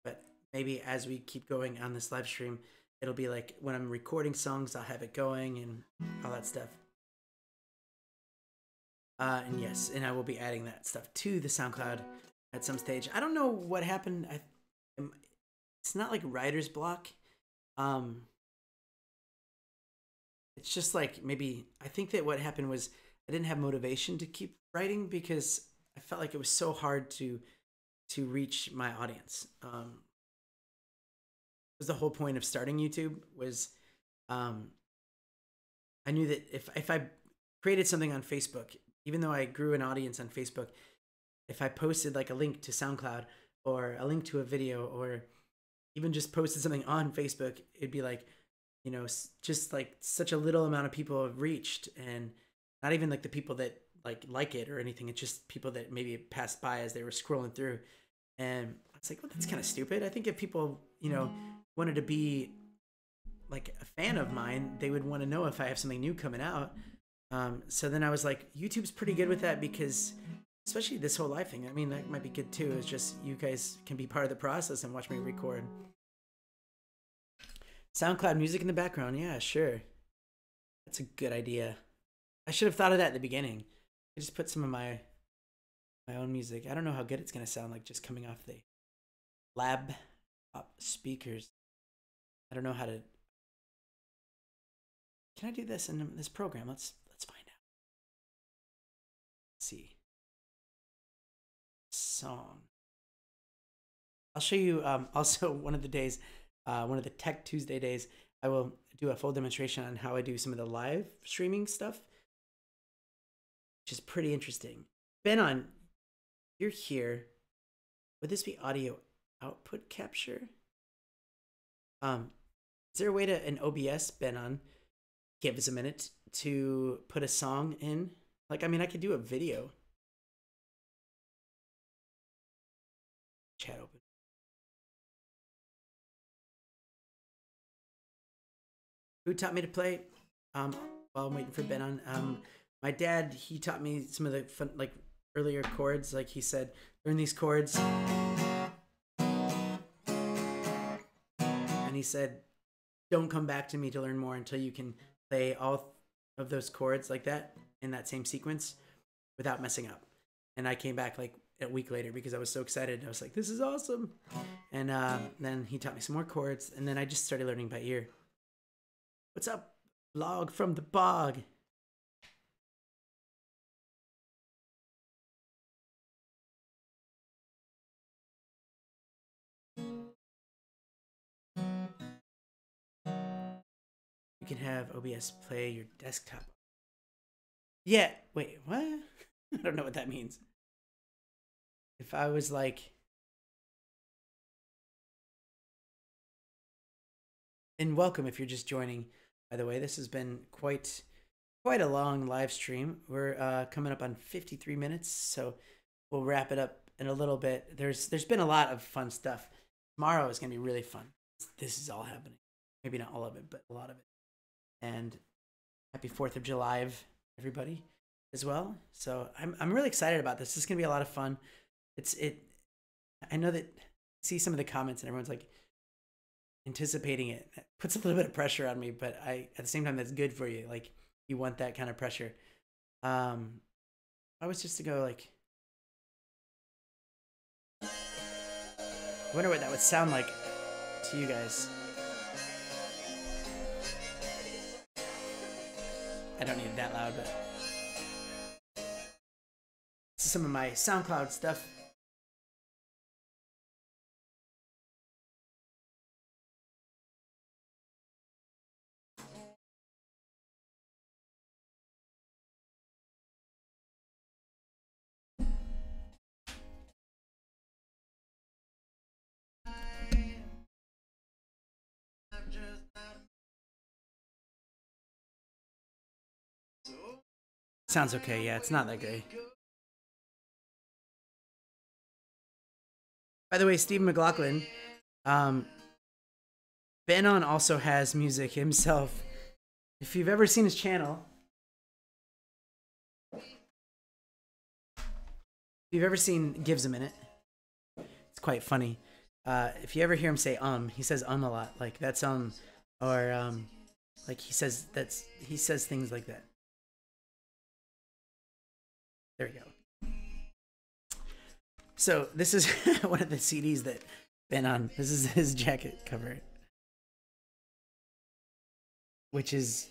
But maybe as we keep going on this live stream, it'll be like when I'm recording songs, I'll have it going and all that stuff. And yes, and I will be adding that stuff to the SoundCloud at some stage. I don't know what happened. It's not like writer's block. It's just like maybe I think that what happened was I didn't have motivation to keep writing because I felt like it was so hard to reach my audience. Was the whole point of starting YouTube was I knew that if I created something on Facebook, even though I grew an audience on Facebook, if I posted like a link to SoundCloud or a link to a video or even just posted something on Facebook, it'd be like, you know, just like such a little amount of people have reached, and not even like the people that like it or anything. It's just people that maybe passed by as they were scrolling through. And I was like, well, that's kind of stupid. I think if people, you know, wanted to be like a fan of mine, they would want to know if I have something new coming out. So then I was like, YouTube's pretty good with that, because especially this whole live thing. I mean, that might be good too. It's just you guys can be part of the process and watch me record. SoundCloud music in the background. Yeah, sure. That's a good idea. I should have thought of that at the beginning. I just put some of my own music. I don't know how good it's going to sound like just coming off the laptop speakers. I don't know how to. Can I do this in this program? Let's find out. Let's see. Song. I'll show you also one of the days, one of the Tech Tuesday days, I will do a full demonstration on how I do some of the live streaming stuff, which is pretty interesting. Benon, you're here. Would this be audio output capture? Is there a way to, in OBS, Benon, give us a minute to put a song in? Like, I mean, I could do a video. Chat open. Who taught me to play? While I'm waiting for Benon, my dad, he taught me some of the fun, like earlier chords. Like he said, learn these chords. And he said, don't come back to me to learn more until you can play all of those chords like that in that same sequence without messing up. And I came back like a week later because I was so excited. I was like, this is awesome. And then he taught me some more chords, and then I just started learning by ear. What's up, Log from the Bog? You can have OBS play your desktop. Yeah, wait, what? I don't know what that means. If I was like... And welcome if you're just joining. By the way, this has been quite a long live stream. We're coming up on 53 minutes, so we'll wrap it up in a little bit. There's been a lot of fun stuff. Tomorrow is going to be really fun. This is all happening. Maybe not all of it, but a lot of it. And happy 4th of Julyve, everybody, as well. So I'm really excited about this. This is going to be a lot of fun. I know that I see some of the comments and everyone's like anticipating it. It puts a little bit of pressure on me, but at the same time, that's good for you. Like, you want that kind of pressure. I was just to go like, I wonder what that would sound like to you guys. I don't need it that loud, but this is some of my SoundCloud stuff. Sounds okay. Yeah, it's not that great. By the way, Steve McLaughlin, Benon also has music himself. If you've ever seen his channel, if you've ever seen Gives a Minute, it's quite funny. If you ever hear him say he says a lot, like that's or like he says things like that. There we go. So this is one of the CDs that Benon. This is his jacket cover, which is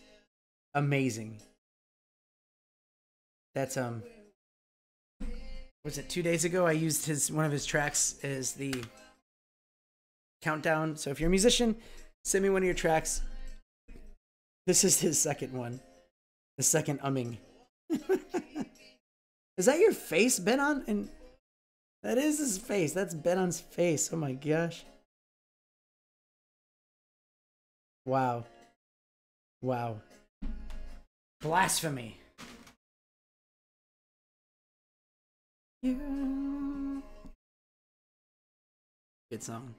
amazing. That's was it 2 days ago? I used one of his tracks as the countdown. So if you're a musician, send me one of your tracks. This is his second one, the second umming. Is that your face, Benon? And that is his face. That's Benon's face. Oh my gosh. Wow. Wow. Blasphemy. Yeah. Good song.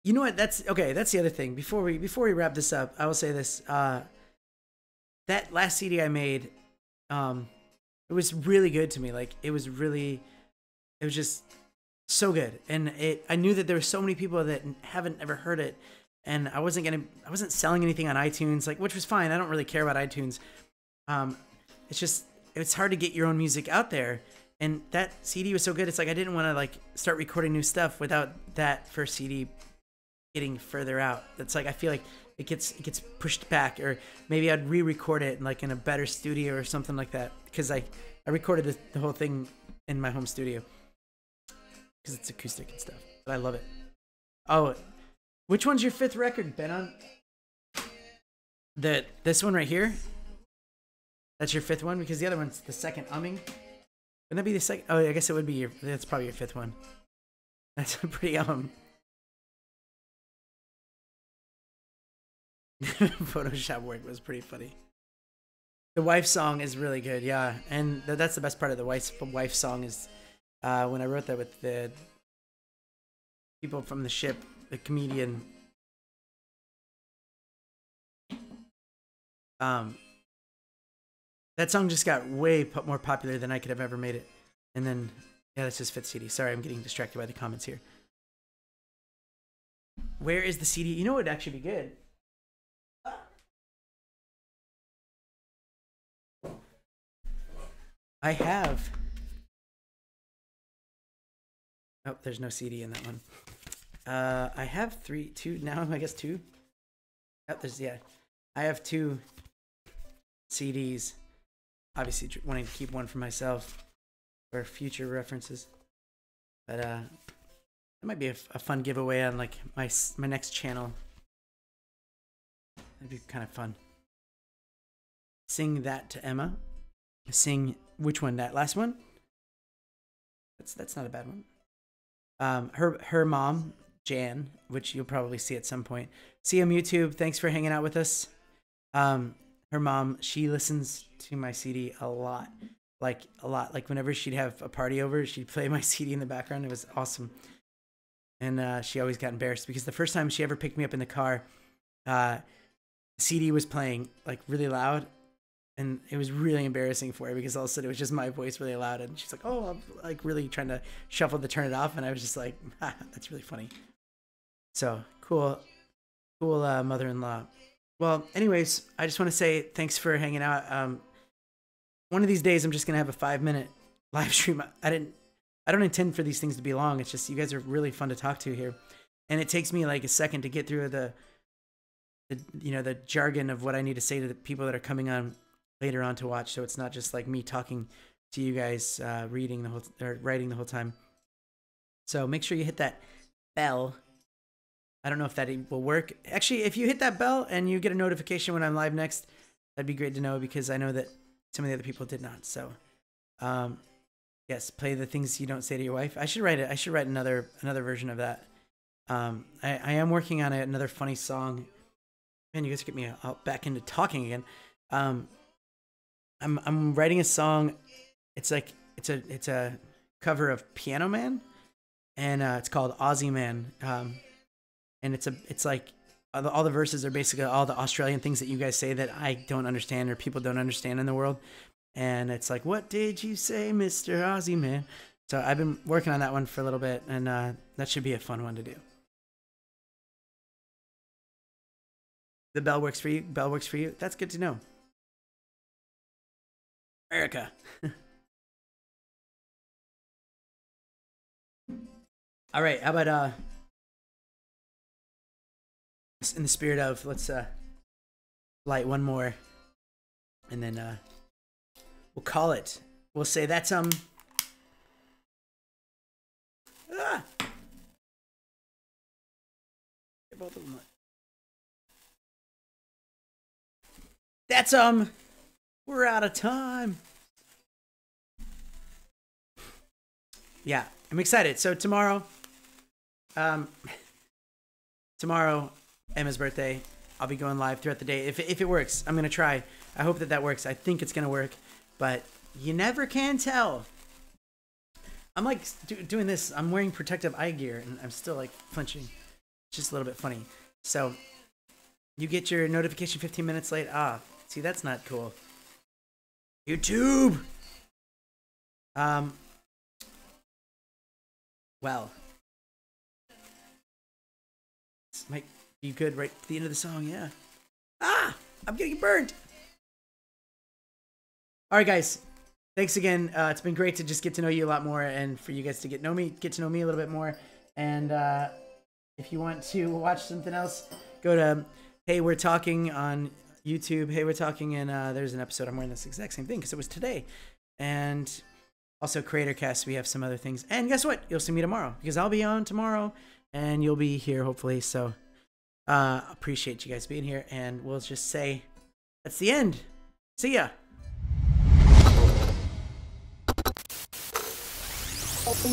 You know what? That's okay. That's the other thing. Before we wrap this up, I will say this. That last CD I made, it was really good to me. Like it was just so good. And I knew that there were so many people that haven't ever heard it, and I wasn't selling anything on iTunes, like, which was fine. I don't really care about iTunes. It's hard to get your own music out there. And that CD was so good. It's like I didn't want to like start recording new stuff without that first CD getting further out. It's like I feel like it gets pushed back, or maybe I'd re-record it like in a better studio or something like that, because I recorded the whole thing in my home studio because it's acoustic and stuff. But I love it. Oh, which one's your fifth record, Ben? This one right here. That's your fifth one, because the other one's the second umming. Wouldn't that be the second? Oh, I guess it would be that's probably your fifth one. That's a pretty Photoshop work was pretty funny. The wife song is really good, yeah, and that's the best part of the wife song is when I wrote that with the people from the ship, the comedian. That song just got way more popular than I could have ever made it, and then yeah, that's just fifth CD. Sorry, I'm getting distracted by the comments here. Where is the CD? You know what would actually be good? I have. Oh, there's no CD in that one. I have two now. I guess two. Oh, I have two CDs. Obviously, wanting to keep one for myself for future references. But it might be a fun giveaway on like my next channel. That'd be kind of fun. Sing that to Emma. Sing which one? That last one? That's not a bad one. Her mom, Jan, which you'll probably see at some point. See you on YouTube. Thanks for hanging out with us. Her mom, she listens to my CD a lot. Like whenever she'd have a party over, she'd play my CD in the background. It was awesome. And she always got embarrassed because the first time she ever picked me up in the car, the CD was playing like really loud. And it was really embarrassing for her because all of a sudden it was just my voice really loud. And she's like, oh, I'm like really trying to shuffle to turn it off. And I was just like, that's really funny. So cool mother-in-law. Well, anyways, I just want to say thanks for hanging out. One of these days, I'm just going to have a 5-minute live stream. I don't intend for these things to be long. It's just you guys are really fun to talk to here. And it takes me like a second to get through the jargon of what I need to say to the people that are coming on later on to watch, so it's not just like me talking to you guys, writing the whole time. So make sure you hit that bell. I don't know if that will work. Actually, if you hit that bell and you get a notification when I'm live next, that'd be great to know, because I know that some of the other people did not. So, yes, play the things you don't say to your wife. I should write it. I should write another version of that. I am working on another funny song. Man, you guys get me back into talking again. I'm writing a song. It's a cover of Piano Man, and it's called Aussie Man. And it's like all the verses are basically all the Australian things that you guys say that I don't understand or people don't understand in the world. And it's like, what did you say, Mr. Aussie Man? So I've been working on that one for a little bit, and that should be a fun one to do. The bell works for you. Bell works for you. That's good to know. America. All right, how about in the spirit of, let's light one more, and then we'll call it. We'll say that's both of them. That's we're out of time. Yeah, I'm excited. So tomorrow, Emma's birthday. I'll be going live throughout the day. If it works, I'm going to try. I hope that works. I think it's going to work, but you never can tell. I'm like doing this. I'm wearing protective eye gear and I'm still like flinching. It's just a little bit funny. So you get your notification 15 minutes late. Ah, see, that's not cool. YouTube. Well, this might be good right at the end of the song. Yeah. Ah, I'm getting burned. All right, guys. Thanks again. It's been great to just get to know you a lot more, and for you guys to get to know me a little bit more. And if you want to watch something else, go to Hey We're Talking on YouTube. Hey We're Talking, and there's an episode. I'm wearing this exact same thing because it was today. And also Creator Cast. We have some other things. And guess what? You'll see me tomorrow because I'll be on tomorrow, and you'll be here hopefully. So appreciate you guys being here, and we'll just say that's the end. See ya. Open